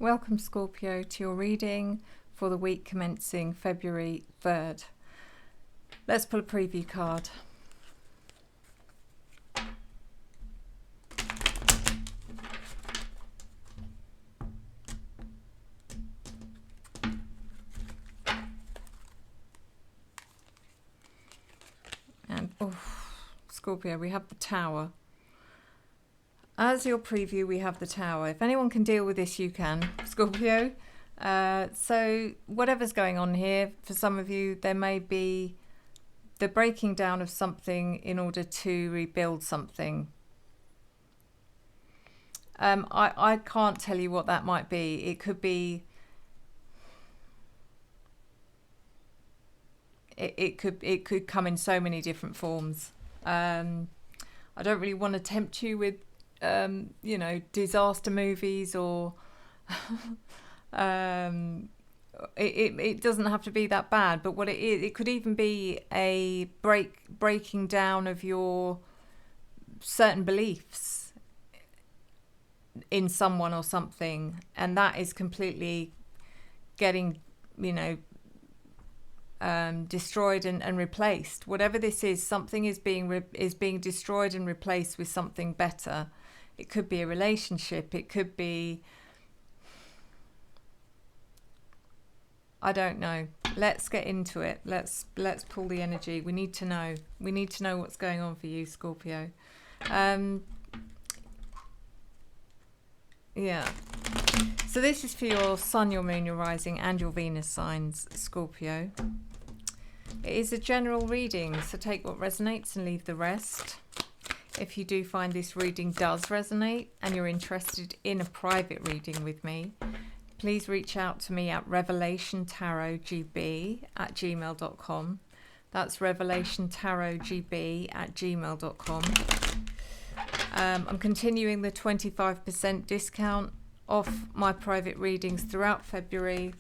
Welcome, Scorpio, to your reading for the week commencing February 3rd. Let's pull a preview card. And, Scorpio, we have the Tower. As your preview, we have the Tower. If anyone can deal with this, you can, Scorpio. So whatever's going on here, for some of you, there may be the breaking down of something in order to rebuild something. I can't tell you what that might be. It could be... It could come in so many different forms. I don't really want to tempt you with disaster movies or it doesn't have to be that bad, but what it is, it could even be a breaking down of your certain beliefs in someone or something, and that is completely getting destroyed and replaced. Whatever this is, something is being destroyed and replaced with something better. It could be a relationship. It could be, I don't know. Let's get into it. Let's pull the energy. We need to know. We need to know what's going on for you, Scorpio. Yeah. So this is for your Sun, your Moon, your Rising, and your Venus signs, Scorpio. It is a general reading, so take what resonates and leave the rest. If you do find this reading does resonate and you're interested in a private reading with me, please reach out to me at revelationtarotgb@gmail.com. That's revelationtarotgb@gmail.com. I'm continuing the 25% discount off my private readings throughout February.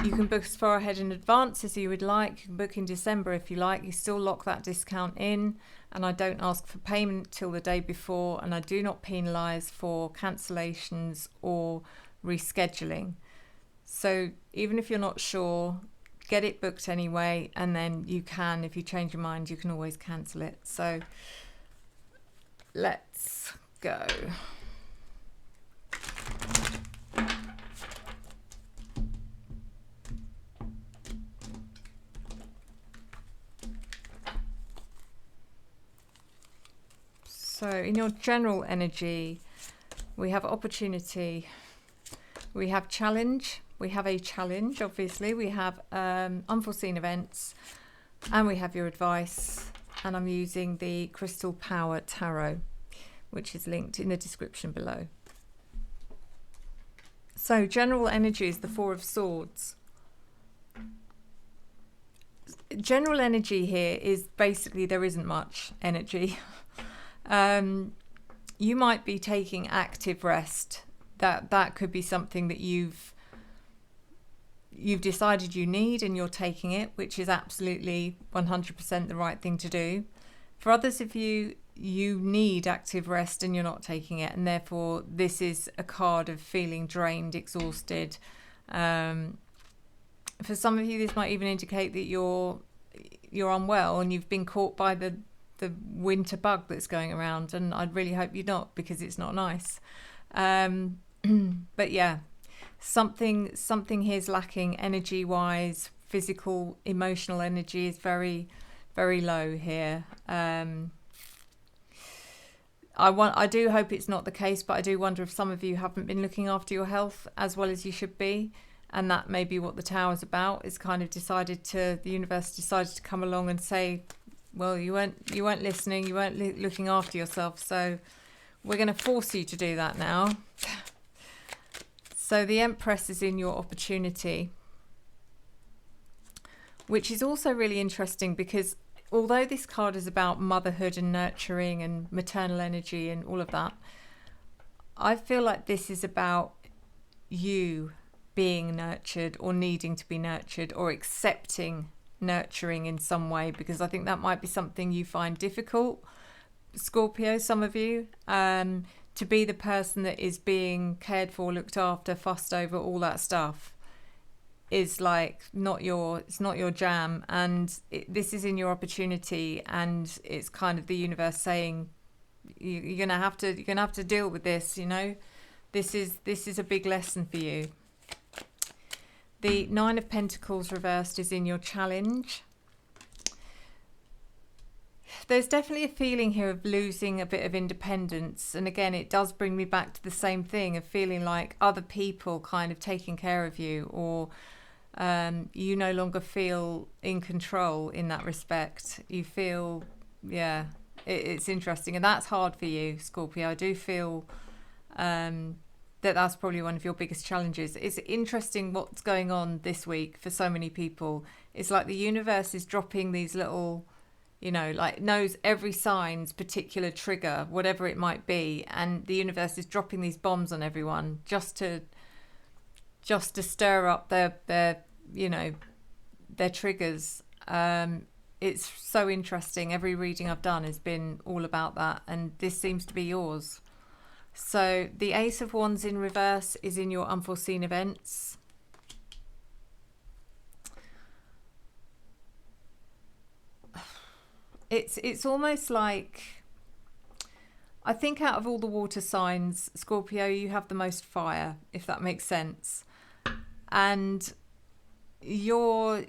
You can book as far ahead in advance as you would like. You can book in December if you like. You still lock that discount in, and I don't ask for payment till the day before, and I do not penalise for cancellations or rescheduling. So even if you're not sure, get it booked anyway, and then you can, if you change your mind, you can always cancel it. So let's go. So in your general energy, we have opportunity, we have challenge, we have a challenge, obviously, we have unforeseen events, and we have your advice. And I'm using the Crystal Power Tarot, which is linked in the description below. So general energy is the Four of Swords. General energy here is basically there isn't much energy. You might be taking active rest. That could be something that you've decided you need and you're taking it, which is absolutely 100% the right thing to do. For others of you, you need active rest and you're not taking it, and therefore this is a card of feeling drained, exhausted. For some of you, this might even indicate that you're unwell and you've been caught by the winter bug that's going around, and I'd really hope you're not, because it's not nice. But yeah, something here's lacking energy wise. Physical, emotional energy is very, very low here. I do hope it's not the case, but I do wonder if some of you haven't been looking after your health as well as you should be, and that may be what the Tower's about. It's kind of the universe decided to come along and say, well, you weren't listening, you weren't looking after yourself, so we're going to force you to do that now. So the Empress is in your opportunity, which is also really interesting, because although this card is about motherhood and nurturing and maternal energy and all of that, I feel like this is about you being nurtured or needing to be nurtured or accepting nurturing in some way, because I think that might be something you find difficult, Scorpio, some of you, to be the person that is being cared for, looked after, fussed over, all that stuff is like it's not your jam, and this is in your opportunity, and it's kind of the universe saying you're gonna have to deal with this. You know, this is a big lesson for you. The Nine of Pentacles reversed is in your challenge. There's definitely a feeling here of losing a bit of independence. And again, it does bring me back to the same thing of feeling like other people kind of taking care of you, or you no longer feel in control in that respect. You feel, yeah, it's interesting. And that's hard for you, Scorpio. I do feel that's probably one of your biggest challenges. It's interesting what's going on this week for so many people. It's like the universe is dropping these little, you know, like knows every sign's particular trigger, whatever it might be, and the universe is dropping these bombs on everyone just to stir up their you know, their triggers. It's so interesting. Every reading I've done has been all about that, and this seems to be yours. So the Ace of Wands in reverse is in your unforeseen events. It's almost like, I think out of all the water signs, Scorpio, you have the most fire, if that makes sense. And your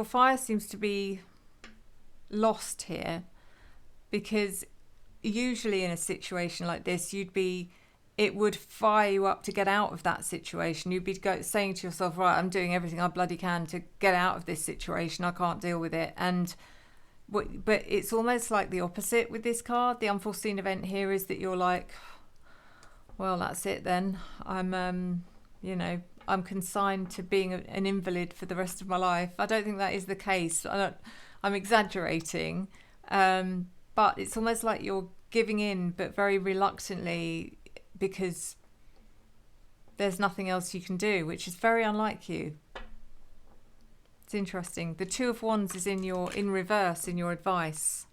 fire seems to be lost here, because usually in a situation like this, it would fire you up to get out of that situation. You'd be saying to yourself, right, I'm doing everything I bloody can to get out of this situation. I can't deal with it. But it's almost like the opposite with this card. The unforeseen event here is that you're like, well, that's it then. I'm, you know, I'm consigned to being an invalid for the rest of my life. I don't think that is the case. I'm exaggerating. But it's almost like you're giving in, but very reluctantly, because there's nothing else you can do, which is very unlike you. It's interesting. The Two of Wands is in reverse in your advice.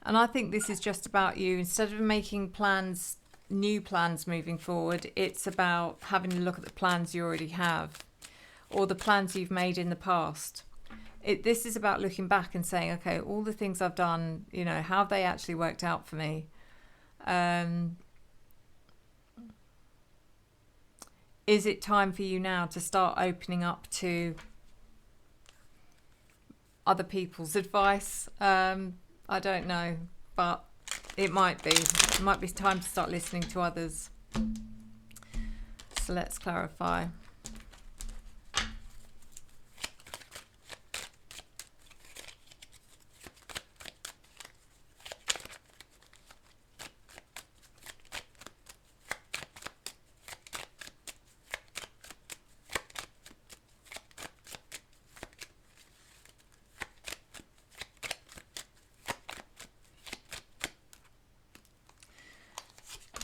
And I think this is just about you. Instead of making plans, new plans moving forward, it's about having a look at the plans you already have, or the plans you've made in the past. This is about looking back and saying, okay, all the things I've done, you know, how have they actually worked out for me? Is it time for you now to start opening up to other people's advice? I don't know, but it might be. It might be time to start listening to others. So let's clarify.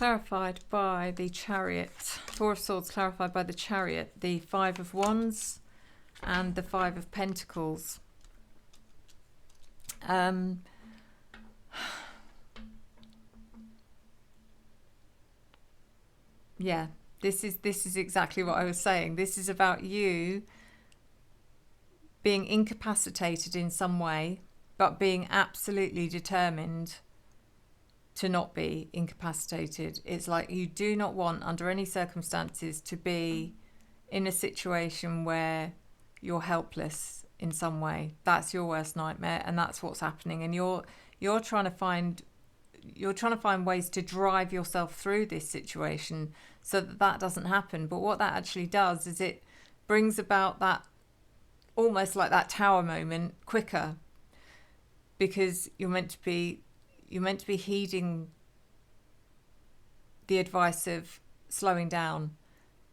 Clarified by the Chariot. Four of Swords clarified by the Chariot. The Five of Wands and the Five of Pentacles. Yeah, this is exactly what I was saying. This is about you being incapacitated in some way, but being absolutely determined to not be incapacitated. It's like you do not want, under any circumstances, to be in a situation where you're helpless in some way. That's your worst nightmare, and that's what's happening. And you're trying to find ways to drive yourself through this situation so that doesn't happen. But what that actually does is it brings about that, almost like that tower moment, quicker, because you're meant to be heeding the advice of slowing down,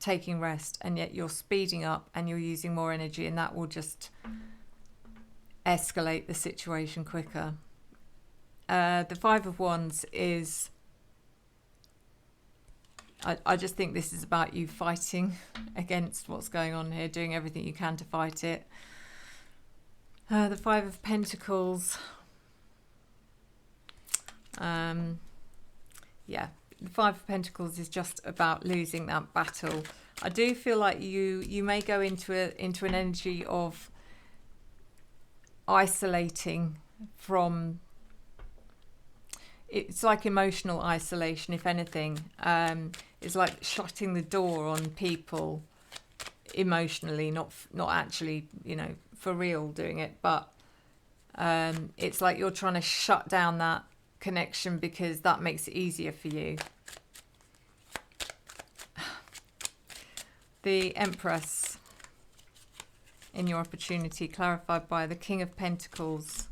taking rest, and yet you're speeding up and you're using more energy, and that will just escalate the situation quicker. The Five of Wands is, I just think this is about you fighting against what's going on here, doing everything you can to fight it. The Five of Pentacles. Yeah, the Five of Pentacles is just about losing that battle. I do feel like you may go into an energy of isolating from. It's like emotional isolation, if anything. It's like shutting the door on people emotionally, not actually, you know, for real doing it, but it's like you're trying to shut down that connection because that makes it easier for you. The Empress in your opportunity, clarified by the King of Pentacles,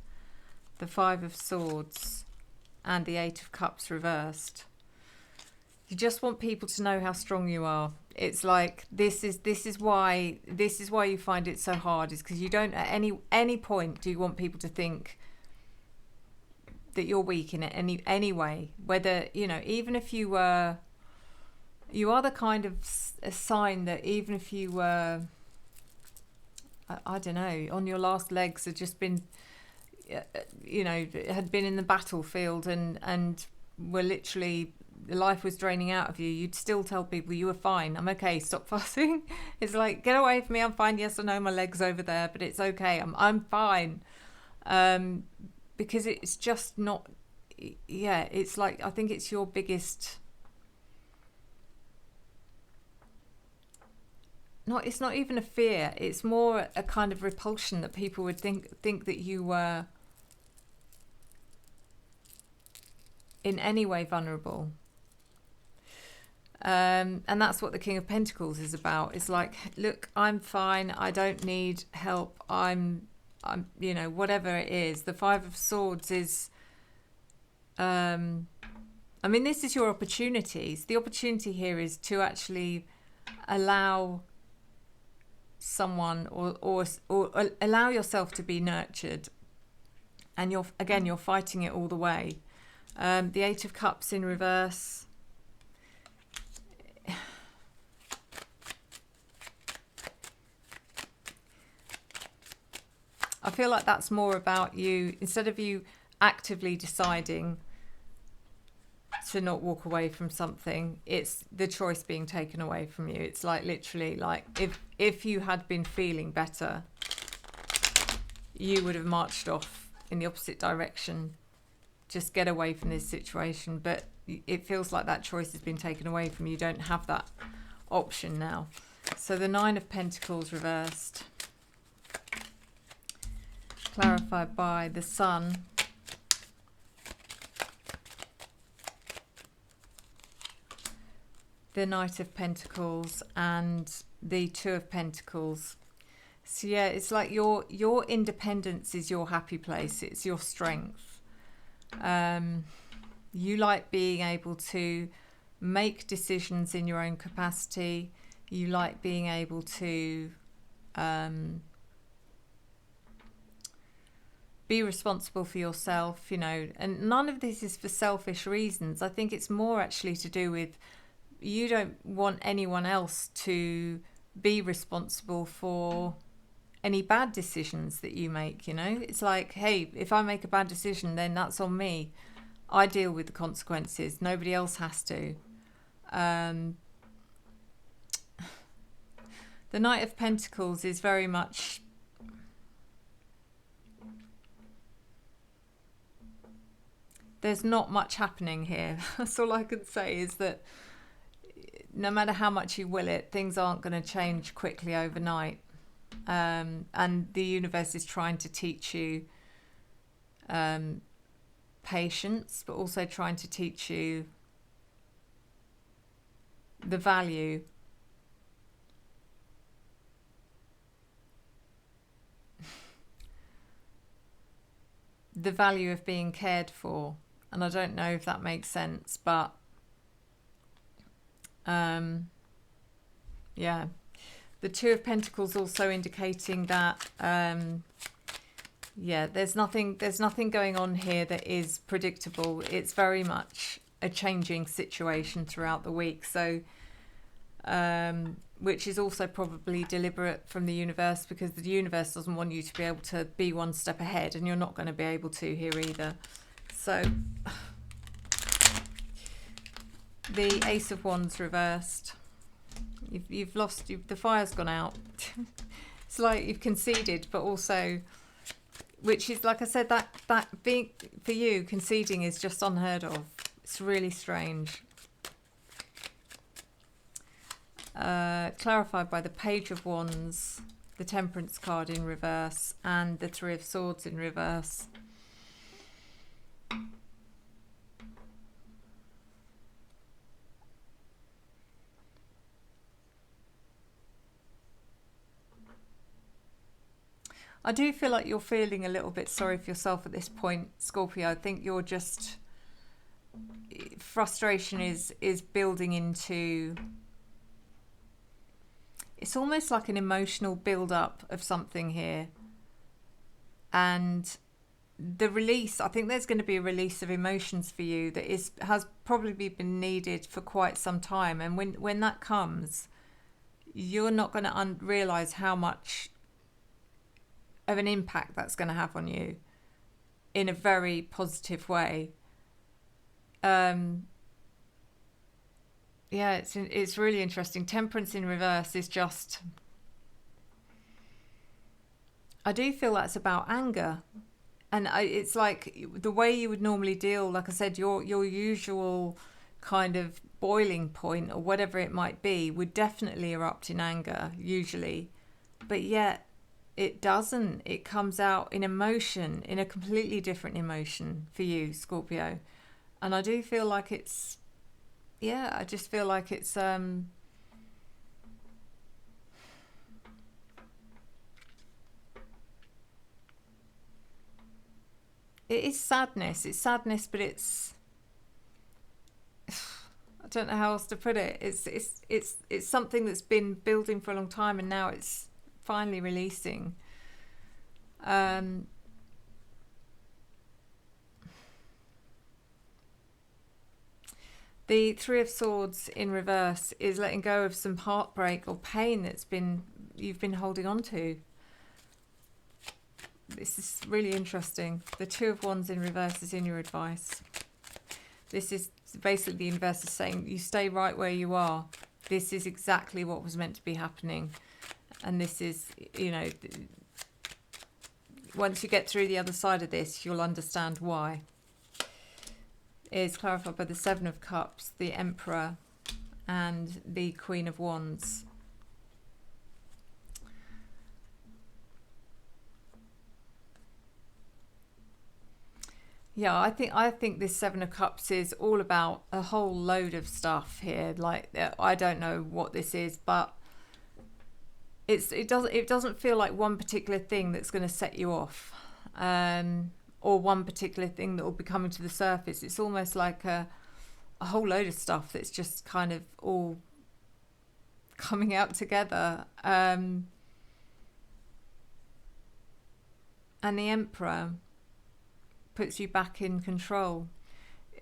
the Five of Swords, and the Eight of Cups reversed. You just want people to know how strong you are. It's like this is why you find it so hard, is because you don't at any point do you want people to think that you're weak in it any way. Whether, you know, even if you are the kind of a sign that even if you were, I don't know, on your last legs, had just been, you know, had been in the battlefield and were literally, life was draining out of you, you'd still tell people you were fine. I'm okay, stop fussing. It's like, get away from me, I'm fine. Yes, I know my leg's over there, but it's okay, I'm fine. Because it's just not, yeah, it's like, I think it's your biggest, it's not even a fear, it's more a kind of repulsion that people would think that you were in any way vulnerable. And that's what the King of Pentacles is about. It's like, look, I'm fine, I don't need help, I'm you know, whatever it is. The Five of Swords is I mean, this is your opportunities. The opportunity here is to actually allow someone or allow yourself to be nurtured, and you're fighting it all the way. The Eight of Cups in reverse. I feel like that's more about you, instead of you actively deciding to not walk away from something, it's the choice being taken away from you. It's like literally, like if you had been feeling better, you would have marched off in the opposite direction. Just get away from this situation. But it feels like that choice has been taken away from you. You don't have that option now. So the Nine of Pentacles reversed, clarified by the Sun, the Knight of Pentacles, and the Two of Pentacles. So yeah, it's like your independence is your happy place. It's your strength. You like being able to make decisions in your own capacity. You like being able to be responsible for yourself, you know, and none of this is for selfish reasons. I think it's more actually to do with you don't want anyone else to be responsible for any bad decisions that you make, you know. It's like, hey, if I make a bad decision, then that's on me. I deal with the consequences. Nobody else has to. The Knight of Pentacles is very much, there's not much happening here. That's all I can say, is that no matter how much you will it, things aren't going to change quickly overnight. And the universe is trying to teach you patience, but also trying to teach you the value of being cared for. And I don't know if that makes sense, but yeah. The Two of Pentacles also indicating that yeah, there's nothing going on here that is predictable. It's very much a changing situation throughout the week. So which is also probably deliberate from the universe, because the universe doesn't want you to be able to be one step ahead, and you're not going to be able to here either. So the Ace of Wands reversed. You've lost. The fire's gone out. It's like you've conceded, but also, which is, like I said, that being for you, conceding is just unheard of. It's really strange. Clarified by the Page of Wands, the Temperance card in reverse, and the Three of Swords in reverse. I do feel like you're feeling a little bit sorry for yourself at this point, Scorpio. I think you're just, frustration is building into, it's almost like an emotional build-up of something here. And the release, I think there's going to be a release of emotions for you that has probably been needed for quite some time. And when that comes, you're not going to realise how much of an impact that's going to have on you in a very positive way. Yeah, it's really interesting. Temperance in reverse is just, I do feel that's about anger, and it's like the way you would normally deal, like I said, your usual kind of boiling point or whatever it might be would definitely erupt in anger usually, but yet it doesn't. It comes out in emotion, in a completely different emotion for you, Scorpio. And I do feel like it's, yeah, I just feel like it's it is sadness. It's sadness, but it's, I don't know how else to put it. It's something that's been building for a long time, and now it's finally releasing. The Three of Swords in reverse is letting go of some heartbreak or pain you've been holding on to. This is really interesting. The Two of Wands in reverse is in your advice. This is basically the universe is saying you stay right where you are. This is exactly what was meant to be happening. And this is, you know, once you get through the other side of this, you'll understand why. It's clarified by the Seven of Cups, the Emperor, and the Queen of Wands. Yeah, I think this Seven of Cups is all about a whole load of stuff here. Like, I don't know what this is, but it doesn't feel like one particular thing that's going to set you off, or one particular thing that will be coming to the surface. It's almost like a whole load of stuff that's just kind of all coming out together. And the Emperor puts you back in control.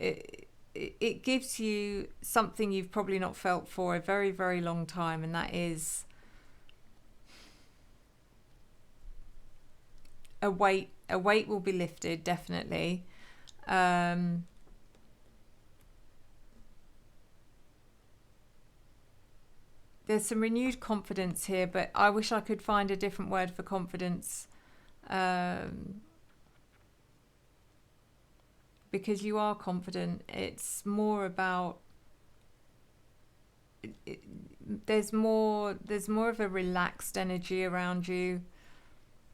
It gives you something you've probably not felt for a very, very long time, and that is a weight. A weight will be lifted, definitely. There's some renewed confidence here, but I wish I could find a different word for confidence, because you are confident. It's more about there's more of a relaxed energy around you.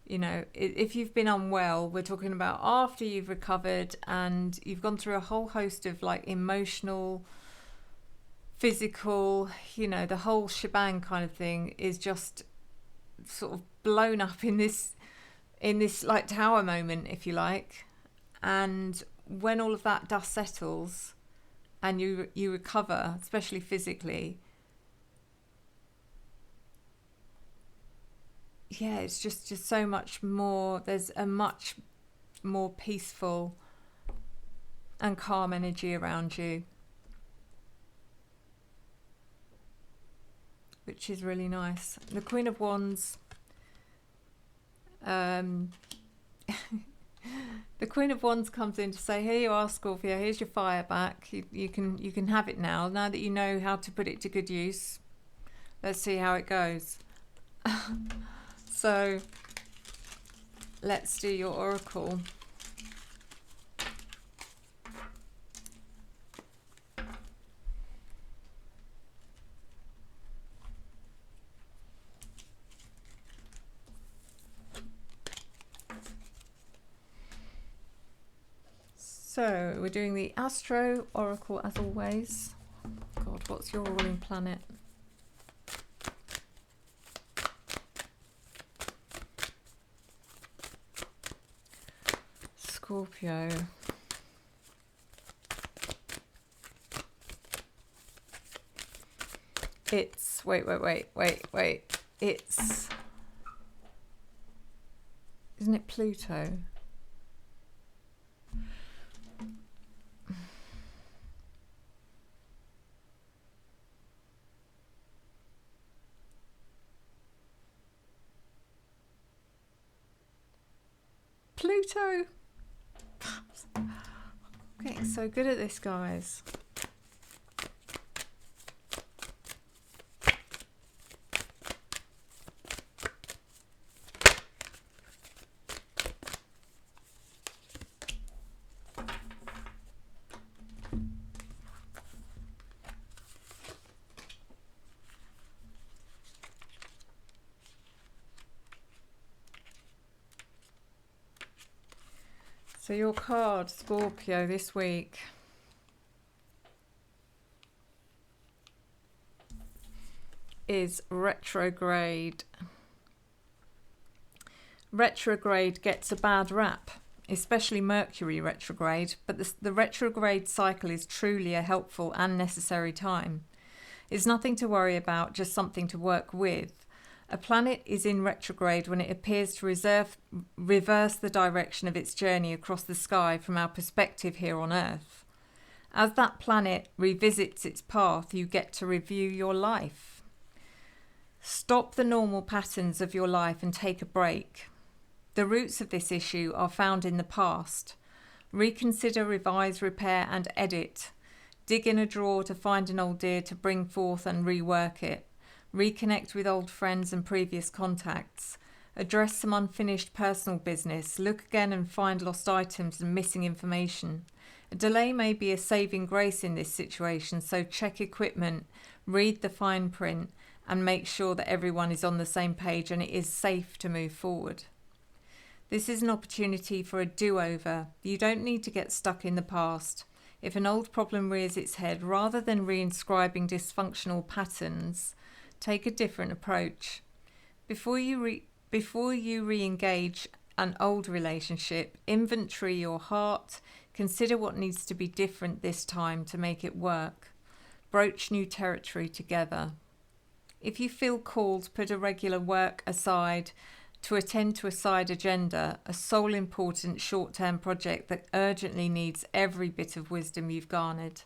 You know, if you've been unwell, we're talking about after you've recovered and you've gone through a whole host of like emotional, physical, you know, the whole shebang kind of thing is just sort of blown up in this like tower moment, if you like. And when all of that dust settles and you recover, especially physically, yeah, it's just so much more. There's a much more peaceful and calm energy around you. which is really nice. The Queen of Wands. The Queen of Wands comes in to say, here you are, Scorpio, here's your fire back. You can have it now that you know how to put it to good use. Let's see how it goes. So let's do your oracle. So we're doing the Astro Oracle as always. God, what's your ruling planet? Scorpio. It's, wait. It's, isn't it Pluto? Pluto. I'm getting so good at this, guys. So your card, Scorpio, this week is retrograde. Retrograde gets a bad rap, especially Mercury retrograde, but the retrograde cycle is truly a helpful and necessary time. It's nothing to worry about, just something to work with. A planet is in retrograde when it appears to reverse the direction of its journey across the sky from our perspective here on Earth. As that planet revisits its path, you get to review your life. Stop the normal patterns of your life and take a break. The roots of this issue are found in the past. Reconsider, revise, repair and edit. Dig in a drawer to find an old deer to bring forth and rework it. Reconnect with old friends and previous contacts. Address some unfinished personal business. Look again and find lost items and missing information. A delay may be a saving grace in this situation, so check equipment, read the fine print, and make sure that everyone is on the same page and it is safe to move forward. This is an opportunity for a do-over. You don't need to get stuck in the past. If an old problem rears its head, rather than reinscribing dysfunctional patterns, take a different approach. Before you re-engage an old relationship, inventory your heart, consider what needs to be different this time to make it work. Broach new territory together. If you feel called, put a regular work aside to attend to a side agenda, a soul important short-term project that urgently needs every bit of wisdom you've garnered.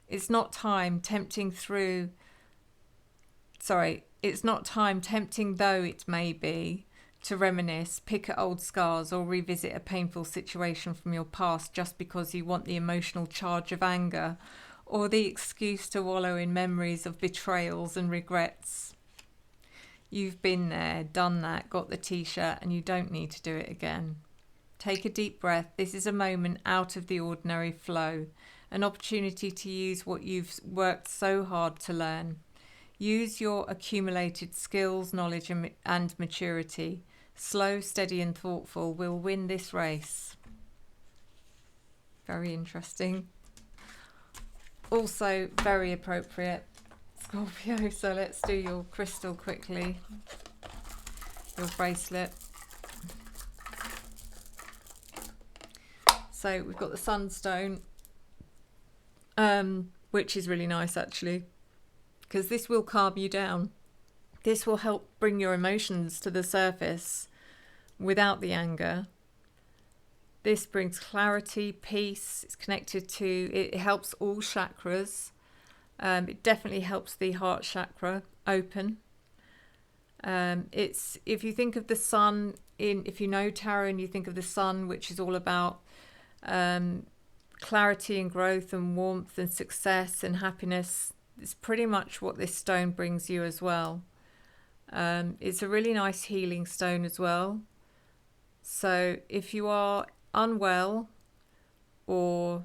It's not time, tempting though it may be, to reminisce, pick at old scars or revisit a painful situation from your past just because you want the emotional charge of anger or the excuse to wallow in memories of betrayals and regrets. You've been there, done that, got the t-shirt, and you don't need to do it again. Take a deep breath. This is a moment out of the ordinary flow, an opportunity to use what you've worked so hard to learn. Use your accumulated skills, knowledge and maturity. Slow, steady and thoughtful will win this race. Very interesting. Also very appropriate, Scorpio. So let's do your crystal quickly. Your bracelet. So we've got the sunstone, which is really nice actually, because this will calm you down. This will help bring your emotions to the surface without the anger. This brings clarity, peace. It's connected to, it helps all chakras. It definitely helps the heart chakra open. It's, if you think of the sun if you know tarot and you think of the sun, which is all about clarity and growth and warmth and success and happiness, it's pretty much what this stone brings you as well. It's a really nice healing stone as well. So if you are unwell or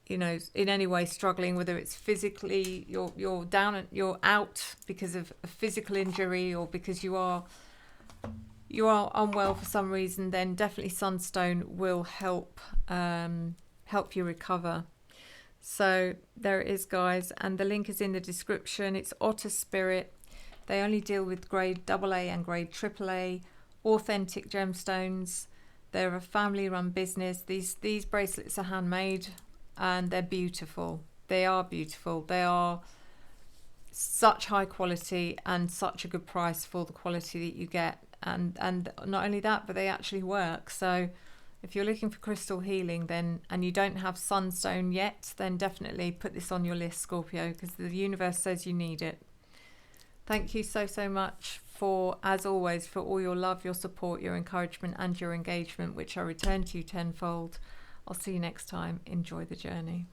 in any way struggling, whether it's physically you're down and you're out because of a physical injury, or because you are unwell for some reason, then definitely sunstone will help you recover. So there it is, guys, and the link is in the description. It's Otter Spirit. They only deal with grade AA and grade AAA authentic gemstones. They're a family run business. These bracelets are handmade and they're beautiful. They are beautiful. They are such high quality and such a good price for the quality that you get. And not only that, but they actually work. So if you're looking for crystal healing and you don't have sunstone yet, then definitely put this on your list, Scorpio, because the universe says you need it. Thank you so much for, as always, for all your love, your support, your encouragement and your engagement, which I return to you tenfold. I'll see you next time. Enjoy the journey.